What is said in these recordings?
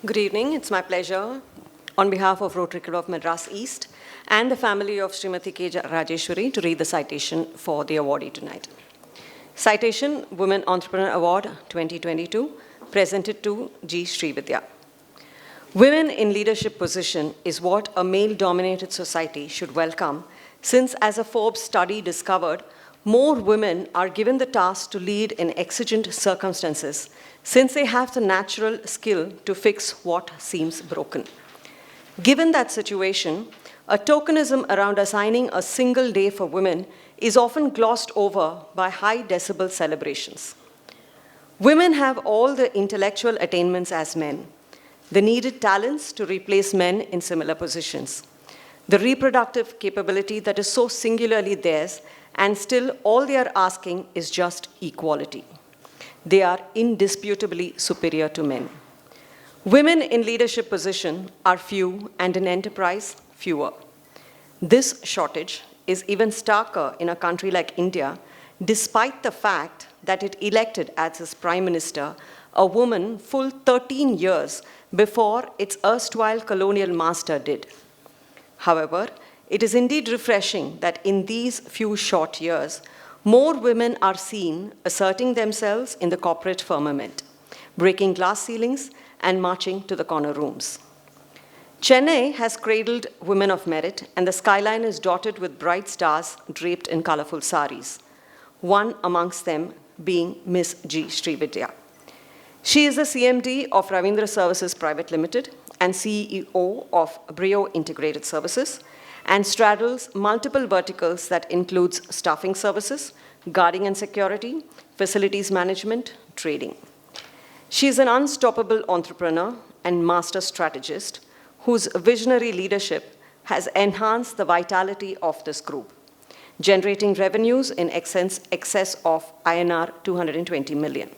Good evening. It's my pleasure, on behalf of Rotary Club of Madras East and the family of Srimati K. Rajeshwari, to read the citation for the awardee tonight. Citation, Women Entrepreneur Award 2022, presented to G. Srividya. Women in leadership position is what a male-dominated society should welcome, since, as a Forbes study discovered, more women are given the task to lead in exigent circumstances, since they have the natural skill to fix what seems broken. Given that situation, a tokenism around assigning a single day for women is often glossed over by high decibel celebrations. Women have all the intellectual attainments as men, the needed talents to replace men in similar positions, the reproductive capability that is so singularly theirs, and still all they are asking is just equality. They are indisputably superior to men. Women in leadership position are few and in enterprise fewer. This shortage is even starker in a country like India, despite the fact that it elected as its prime minister a woman full 13 years before its erstwhile colonial master did. However, it is indeed refreshing that in these few short years, more women are seen asserting themselves in the corporate firmament, breaking glass ceilings and marching to the corner rooms. Chennai has cradled women of merit, and the skyline is dotted with bright stars draped in colorful saris, one amongst them being Miss G. Srividya. She is the CMD of Ravindra Services Private Limited and CEO of Brio Integrated Services, and straddles multiple verticals that includes staffing services, guarding and security, facilities management, trading. She is an unstoppable entrepreneur and master strategist whose visionary leadership has enhanced the vitality of this group, generating revenues in excess of INR 220 million.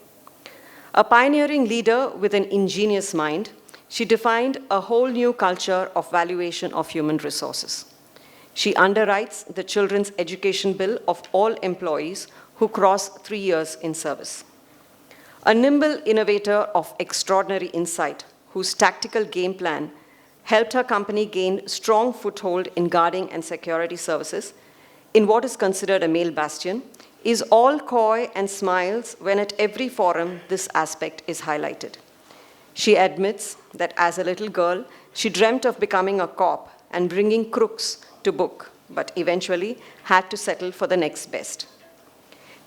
A pioneering leader with an ingenious mind, she defined a whole new culture of valuation of human resources. She underwrites the children's education bill of all employees who cross 3 years in service. A nimble innovator of extraordinary insight, whose tactical game plan helped her company gain strong foothold in guarding and security services in what is considered a male bastion, is all coy and smiles when at every forum this aspect is highlighted. She admits that as a little girl, she dreamt of becoming a cop and bringing crooks to book, but eventually had to settle for the next best.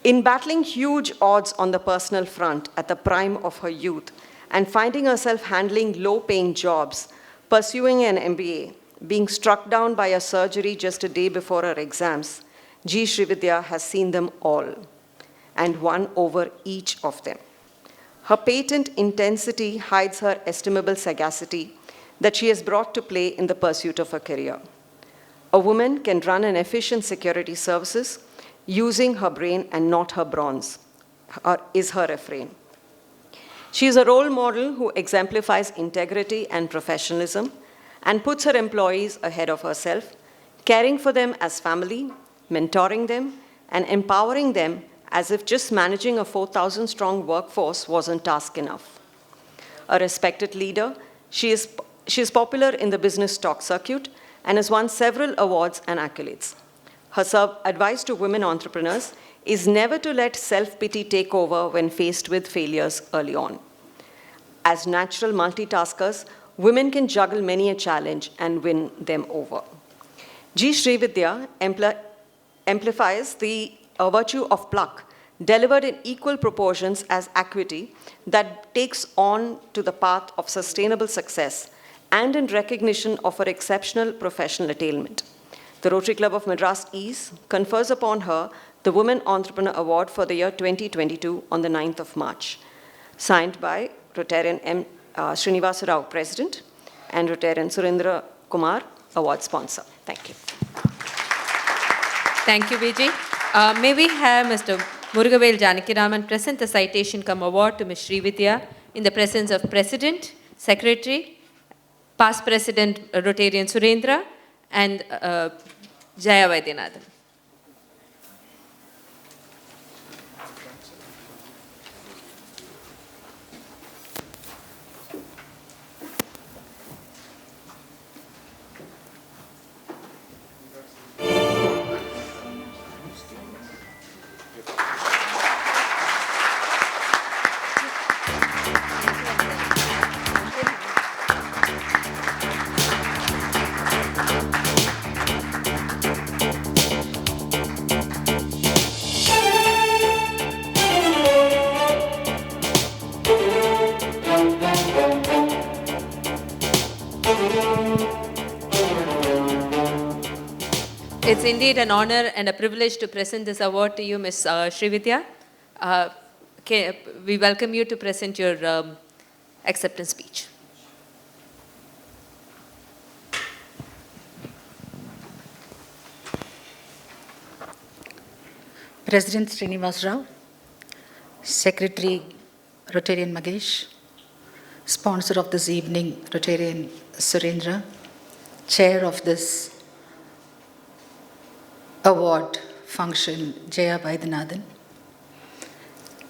In battling huge odds on the personal front at the prime of her youth and finding herself handling low-paying jobs, pursuing an MBA, being struck down by a surgery just a day before her exams, G. Srividya has seen them all and won over each of them. Her patent intensity hides her estimable sagacity that she has brought to play in the pursuit of her career. A woman can run an efficient security services using her brain and not her bronze, is her refrain. She is a role model who exemplifies integrity and professionalism and puts her employees ahead of herself, caring for them as family, mentoring them, and empowering them as if just managing a 4,000-strong workforce wasn't task enough. A respected leader, she is popular in the business stock circuit and has won several awards and accolades. Her advice to women entrepreneurs is never to let self-pity take over when faced with failures early on. As natural multitaskers, women can juggle many a challenge and win them over. G. Srividya amplifies the virtue of pluck, delivered in equal proportions as equity that takes on to the path of sustainable success and in recognition of her exceptional professional attainment. The Rotary Club of Madras East confers upon her the Women Entrepreneur Award for the year 2022 on the 9th of March, signed by Rotarian M. Srinivasa Rao, President, and Rotarian Surendra Kumar, Award Sponsor. Thank you. Thank you, Vijay. May we have Mr. Murugavel Janakiraman present the citation cum award to Ms. Srividya in the presence of President, Secretary, past President Rotarian Surendra, and Jaya Vaidyanathan. It's indeed an honor and a privilege to present this award to you, Ms. Srividya. We welcome you to present your acceptance speech. President Srinivas Rao, Secretary Rotarian Magesh, sponsor of this evening Rotarian Surendra, chair of this award function Jaya Vaidyanathan,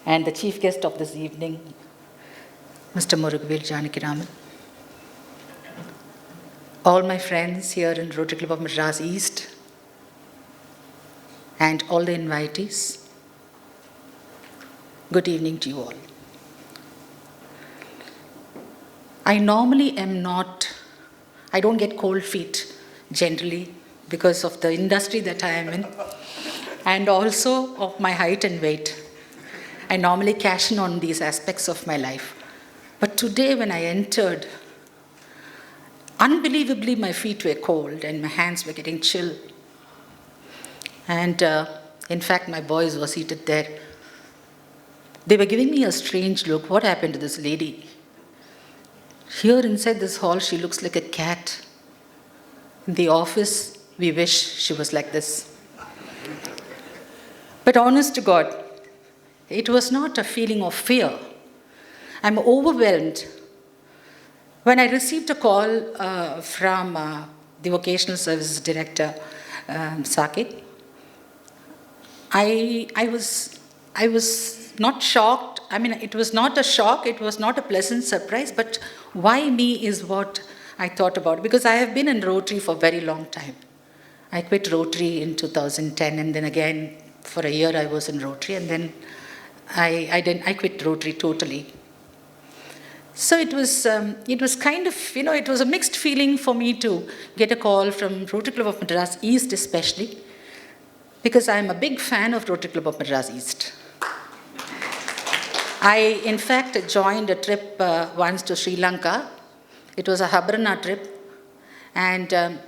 and the chief guest of this evening, Mr. Murugavel Janakiraman. All my friends here in Rotary Club of Madras East, and all the invitees, good evening to you all. I normally I don't get cold feet generally because of the industry that I am in, and also of my height and weight. I normally cash in on these aspects of my life. But today when I entered, unbelievably my feet were cold and my hands were getting chill. And in fact, my boys were seated there. They were giving me a strange look. What happened to this lady? Here inside this hall, she looks like a cat. In the office, we wish she was like this. But honest to God, it was not a feeling of fear. I'm overwhelmed. When I received a call from the Vocational Services Director, Saket, I was not shocked. I mean, it was not a shock, it was not a pleasant surprise, but why me is what I thought about, because I have been in Rotary for a very long time. I quit Rotary in 2010, and then again for a year I was in Rotary, and then I quit Rotary totally. So it was kind of, it was a mixed feeling for me to get a call from Rotary Club of Madras East especially, because I'm a big fan of Rotary Club of Madras East. I, in fact, joined a trip once to Sri Lanka. It was a Habrana trip, and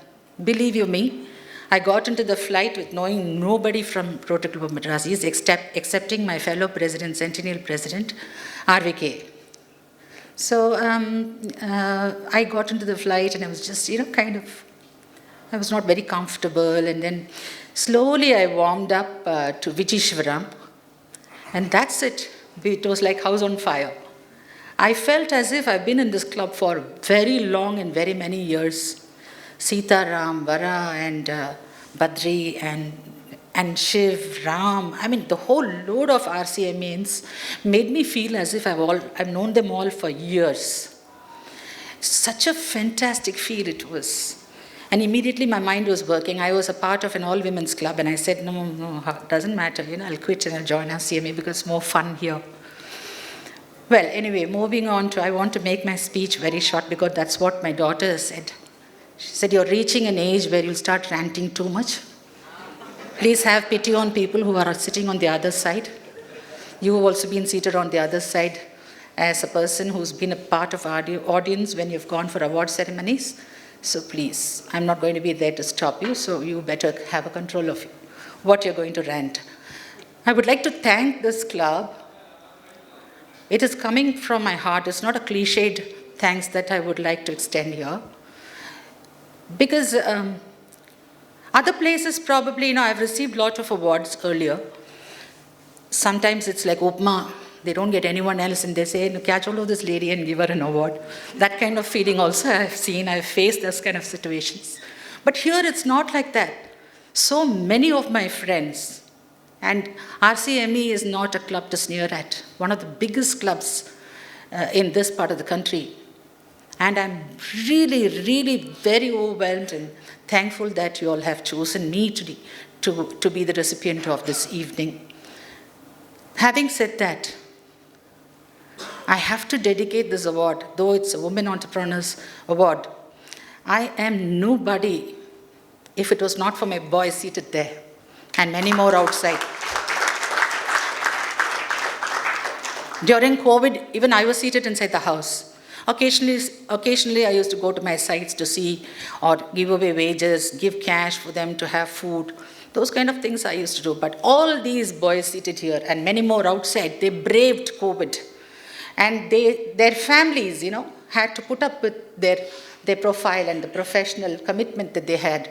believe you me, I got into the flight with knowing nobody from Rotary Club of Madras East excepting my fellow president, Centennial President, RVK. So I got into the flight and I was just, I was not very comfortable, and then slowly I warmed up to Vijayeshwaram, and that's it. It was like house on fire. I felt as if I've been in this club for very long and very many years. Sita, Ram, Vara, and Badri, and Shiv, Ram, I mean the whole load of RCMAs made me feel as if I've known them all for years. Such a fantastic feel it was. And immediately my mind was working. I was a part of an all-women's club, and I said, no, it doesn't matter, I'll quit and I'll join RCMA because it's more fun here. Well, anyway, moving on I want to make my speech very short because that's what my daughter said. She said, you're reaching an age where you'll start ranting too much. Please have pity on people who are sitting on the other side. You have also been seated on the other side as a person who's been a part of our audience when you've gone for award ceremonies. So please, I'm not going to be there to stop you, so you better have a control of what you're going to rant. I would like to thank this club. It is coming from my heart. It's not a cliched thanks that I would like to extend here. Because other places probably, I've received lots of awards earlier. Sometimes it's like Upma, they don't get anyone else and they say, catch hold of this lady and give her an award. That kind of feeling also I've faced those kind of situations. But here it's not like that. So many of my friends, and RCME is not a club to sneer at, one of the biggest clubs in this part of the country. And I'm really, really very overwhelmed and thankful that you all have chosen me to be the recipient of this evening. Having said that, I have to dedicate this award, though it's a Women Entrepreneurs Award. I am nobody if it was not for my boys seated there and many more outside. During COVID, even I was seated inside the house. Occasionally, I used to go to my sites to see or give away wages, give cash for them to have food. Those kind of things I used to do. But all these boys seated here and many more outside, they braved COVID. And their families, had to put up with their profile and the professional commitment that they had.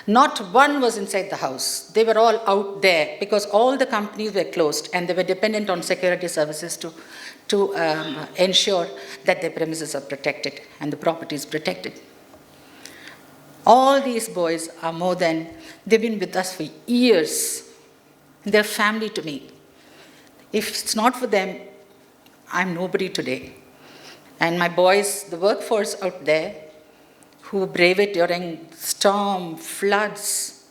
Not one was inside the house. They were all out there because all the companies were closed and they were dependent on security services to ensure that their premises are protected and the property is protected. All these boys are they've been with us for years. They're family to me. If it's not for them, I'm nobody today. And my boys, the workforce out there, who brave it during storm, floods.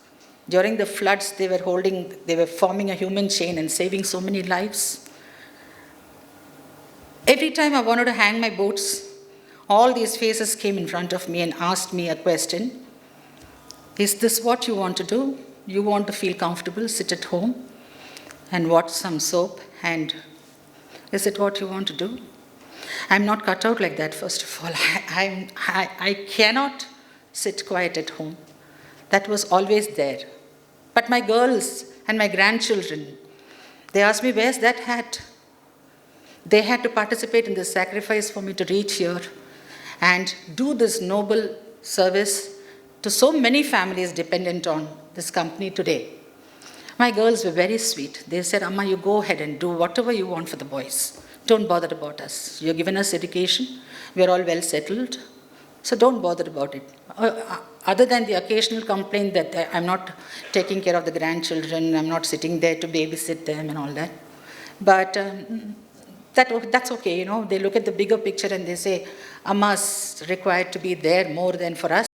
During the floods, they were forming a human chain and saving so many lives. Every time I wanted to hang my boots, all these faces came in front of me and asked me a question. Is this what you want to do? You want to feel comfortable, sit at home and watch some soap? And is it what you want to do? I'm not cut out like that, first of all. I cannot sit quiet at home. That was always there. But my girls and my grandchildren, they asked me, where's that hat? They had to participate in this sacrifice for me to reach here and do this noble service to so many families dependent on this company today. My girls were very sweet. They said, Amma, you go ahead and do whatever you want for the boys. Don't bother about us. You've given us education. We're all well settled. So don't bother about it. Other than the occasional complaint that I'm not taking care of the grandchildren, I'm not sitting there to babysit them and all that. But that's okay, They look at the bigger picture and they say, Amma's required to be there more than for us.